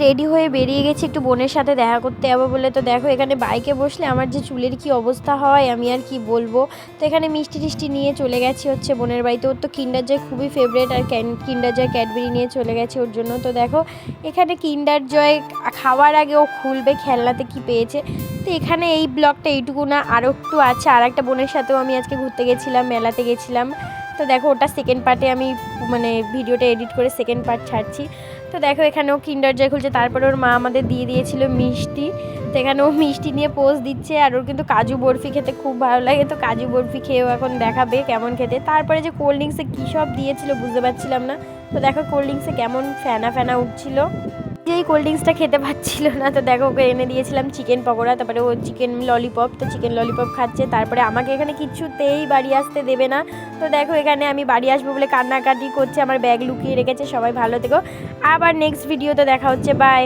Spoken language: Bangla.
রেডি হয়ে বেরিয়ে গেছি একটু বোনের সাথে দেখা করতে যাবো বলে। তো দেখো এখানে বাইকে বসলে আমার যে চুলের কি অবস্থা হয় আমি আর কি বলবো। তো এখানে মিষ্টি টিষ্টি নিয়ে চলে গেছি হচ্ছে বোনের বাড়িতে। ওর তো কিন্ডার জয় খুবই ফেভারিট, আর কিন্ডার জয় ক্যাডবেরি নিয়ে চলে গেছে ওর জন্য। তো দেখো এখানে কিন্ডার জয় খাওয়ার আগে ও খুলবে খেলনাতে কি পেয়েছে। তো এখানে এই ব্লগটা এইটুকু না, আরও একটু আছে। আর একটা বোনের সাথেও আমি আজকে ঘুরতে গেছিলাম, মেলাতে গেছিলাম। তো দেখো ওটা সেকেন্ড পার্টে আমি মানে ভিডিওটা এডিট করে সেকেন্ড পার্ট ছাড়ছি। তো দেখো এখানেও কিন্ডার জয় খুলছে, তারপরে ওর মা আমাদের দিয়ে দিয়েছিল মিষ্টি। তো এখানে ও মিষ্টি নিয়ে পোজ দিচ্ছে। আর ওর কিন্তু কাজু বরফি খেতে খুব ভালো লাগে, তো কাজু বরফি খেয়েও এখন দেখাবে কেমন খেতে। তারপরে যে কোল্ড ড্রিঙ্কসে কী সব দিয়েছিল বুঝতে পারছিলাম না। তো দেখো কোল্ড ড্রিঙ্কসে কেমন ফেনা ফেনা উঠছিল, যেই কোল্ড ড্রিঙ্কসটা খেতে পাচ্ছিল না। তো দেখো ওকে এনে দিয়েছিলাম চিকেন পকোড়া, তারপরে ও চিকেন ললিপপ। তো চিকেন ললিপপ খাচ্ছে, তারপরে আমাকে এখানে কিছুতেই বাড়ি আসতে দেবে না। তো দেখো এখানে আমি বাড়ি আসবো বলে কান্নাকাটি করছে, আমার ব্যাগ লুকিয়ে রেখেছে। সবাই ভালো থেকো, আবার নেক্সট ভিডিওতে দেখা হচ্ছে, বাই।